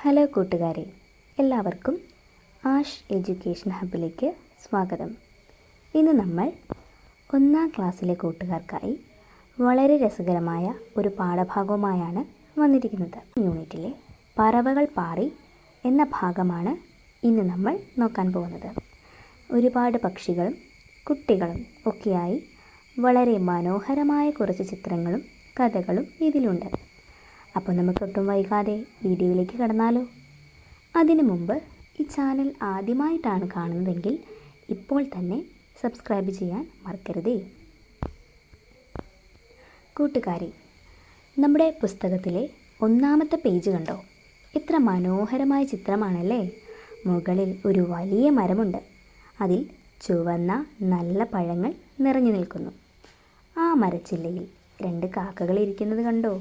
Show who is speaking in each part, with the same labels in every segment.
Speaker 1: Hello കൂട്ടുകാരെ, എല്ലാവർക്കും ash education ഹബിലേക്ക് സ്വാഗതം. ഇന്ന് നമ്മൾ 1ാം ക്ലാസ്സിലെ കൂട്ടുകാർക്കായി വളരെ രസകരമായ ഒരു പാഠഭാഗവുമായാണ് വന്നിരിക്കുന്നത്. യൂണിറ്റിലെ പറവകൾ പാറി എന്ന ഭാഗമാണ് ഇന്ന് നമ്മൾ നോക്കാൻ പോകുന്നത്. ഒരുപാട് പക്ഷികളും കുട്ടികളും ഒക്കെയായി വളരെ മനോഹരമായ കുറച്ച് ചിത്രങ്ങളും കഥകളും ഇതിലുണ്ട്. അപ്പോൾ നമുക്കൊട്ടും വൈകാതെ വീഡിയോയിലേക്ക് കടന്നാലോ? അതിനു മുമ്പ് ഈ ചാനൽ ആദ്യമായിട്ടാണ് കാണുന്നതെങ്കിൽ ഇപ്പോൾ തന്നെ സബ്സ്ക്രൈബ് ചെയ്യാൻ മറക്കരുതേ. കൂട്ടുകാരെ, നമ്മുടെ പുസ്തകത്തിലെ 1ാമത്തെ പേജ് കണ്ടോ? എത്ര മനോഹരമായ ചിത്രമാണല്ലേ. മുകളിൽ ഒരു വലിയ മരമുണ്ട്. അതിൽ ചുവന്ന നല്ല പഴങ്ങൾ നിറഞ്ഞു നിൽക്കുന്നു. ആ മരച്ചില്ലയിൽ 2 കാക്കകൾ ഇരിക്കുന്നത് കണ്ടോ?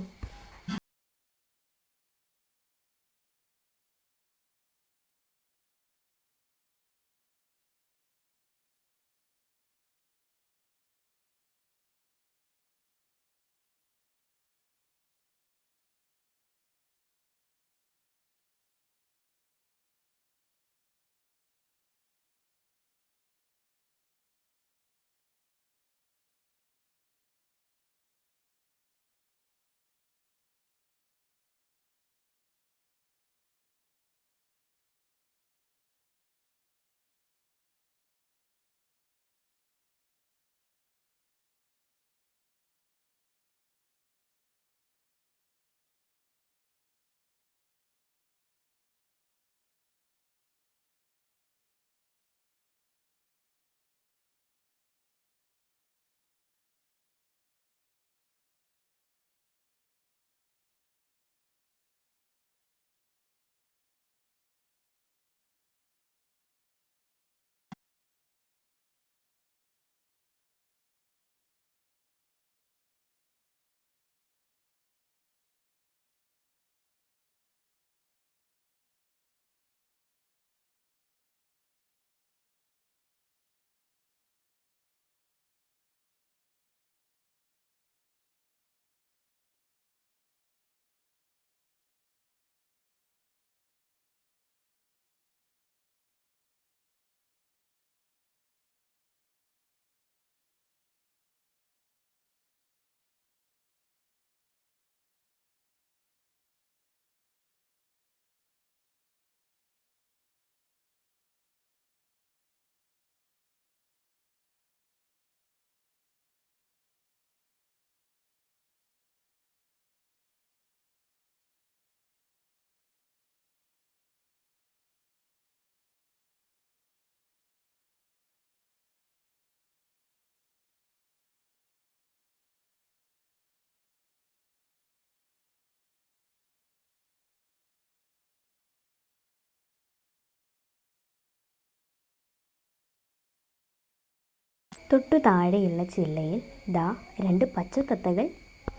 Speaker 1: തൊട്ടു താഴെയുള്ള ചില്ലയിൽ ദാ 2 പച്ചത്തത്തകൾ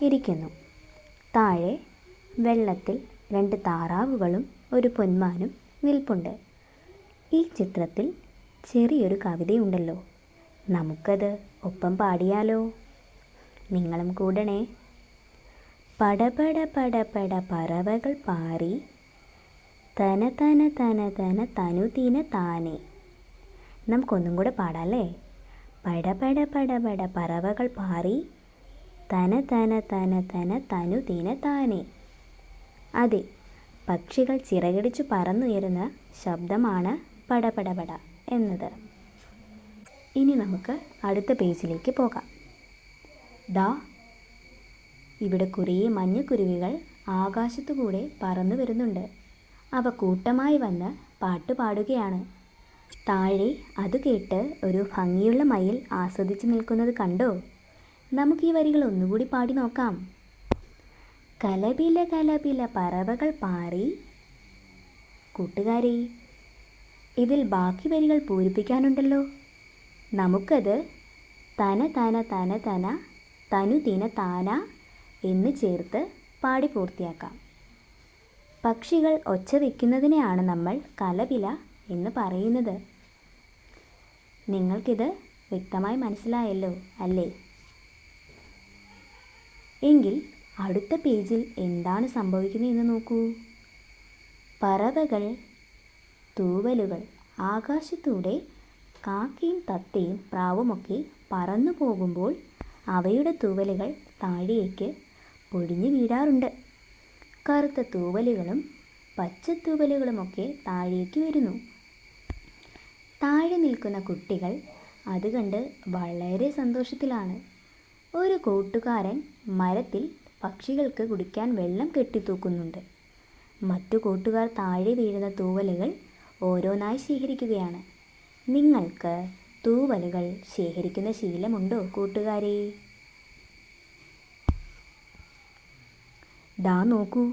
Speaker 1: ഇരിക്കുന്നു. താഴെ വെള്ളത്തിൽ 2 താറാവുകളും ഒരു പൊന്മാനും നിൽപ്പുണ്ട്. ഈ ചിത്രത്തിൽ ചെറിയൊരു കവിതയുണ്ടല്ലോ. നമുക്കത് ഒപ്പം പാടിയാലോ? നിങ്ങളും കൂടണേ. പടപട പടപട പറവകൾ പാറി തന തന തന തന തനുതിന താനെ. നമുക്കൊന്നും കൂടെ പാടാല്ലേ? പടപട പടപട പറവകൾ പാറി തന തന തന തന തനുതിന താനെ. അതെ, പക്ഷികൾ ചിറകടിച്ചു പറന്നുയരുന്ന ശബ്ദമാണ് പടപടപട എന്നത്. ഇനി നമുക്ക് അടുത്ത പേജിലേക്ക് പോകാം. ദാ ഇവിടെ കുറേ മഞ്ഞക്കുരുവികൾ ആകാശത്തുകൂടെ പറന്നു വരുന്നുണ്ട്. അവ കൂട്ടമായി വന്ന് പാട്ട് പാടുകയാണ്. താഴെ അത് കേട്ട് ഒരു ഭംഗിയുള്ള മയിൽ ആസ്വദിച്ച് നിൽക്കുന്നത് കണ്ടോ? നമുക്ക് ഈ വരികൾ ഒന്നുകൂടി പാടി നോക്കാം. കലപില കലപില പറവകൾ പാറി. കൂട്ടുകാരെ, ഇതിൽ ബാക്കി വരികൾ പൂരിപ്പിക്കാനുണ്ടല്ലോ. നമുക്കത് തന തന തന തന തനുതിന താന എന്ന് ചേർത്ത് പാടി പൂർത്തിയാക്കാം. പക്ഷികൾ ഒച്ച വയ്ക്കുന്നതിനെയാണ് നമ്മൾ കലപില എന്ന് പറയുന്നത്. നിങ്ങൾക്കിത് വ്യക്തമായി മനസ്സിലായല്ലോ അല്ലേ? എങ്കിൽ അടുത്ത പേജിൽ എന്താണ് സംഭവിക്കുന്നതെന്ന് നോക്കൂ. പറവകൾ, തൂവലുകൾ, ആകാശത്തൂടെ കാക്കയും തത്തയും പ്രാവുമൊക്കെ പറന്നു പോകുമ്പോൾ അവയുടെ തൂവലുകൾ താഴേക്ക് പൊടിഞ്ഞു വീഴാറുണ്ട്. കറുത്ത തൂവലുകളും പച്ചത്തൂവലുകളുമൊക്കെ താഴേക്ക് വരുന്നു. താഴെ നിൽക്കുന്ന കുട്ടികൾ അത് കണ്ട് വളരെ സന്തോഷത്തിലാണ്. ഒരു കൂട്ടുകാരൻ മരത്തിൽ പക്ഷികൾക്ക് കുടിക്കാൻ വെള്ളം കെട്ടിത്തൂക്കുന്നുണ്ട്. മറ്റു കൂട്ടുകാർ താഴെ വീഴുന്ന തൂവലുകൾ ഓരോന്നായി ശേഖരിക്കുകയാണ്. നിങ്ങൾക്ക് തൂവലുകൾ ശേഖരിക്കുന്ന ശീലമുണ്ടോ കൂട്ടുകാരെ? ദാ നോക്കൂ,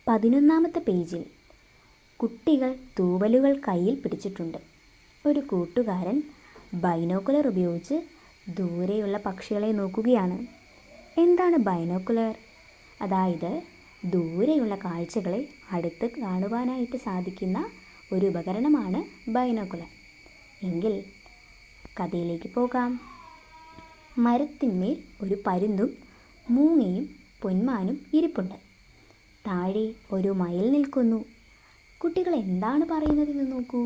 Speaker 1: 11ാമത്തെ പേജിൽ കുട്ടികൾ തൂവലുകൾ കയ്യിൽ പിടിച്ചിട്ടുണ്ട്. ഒരു കൂട്ടുകാരൻ ബൈനോക്കുലർ ഉപയോഗിച്ച് ദൂരെയുള്ള പക്ഷികളെ നോക്കുകയാണ്. എന്താണ് ബൈനോക്കുലർ? അതായത് ദൂരെയുള്ള കാഴ്ചകളെ അടുത്ത് കാണുവാനായിട്ട് സാധിക്കുന്ന ഒരു ഉപകരണമാണ് ബൈനോക്കുലർ. എങ്കിൽ കഥയിലേക്ക് പോകാം. മരത്തിന്മേൽ ഒരു പരുന്തും മൂങ്ങയും പൊന്മാനും ഇരിപ്പുണ്ട്. താഴെ ഒരു മയിൽ നിൽക്കുന്നു. കുട്ടികൾ എന്താണ് പറയുന്നതെന്ന് നോക്കൂ.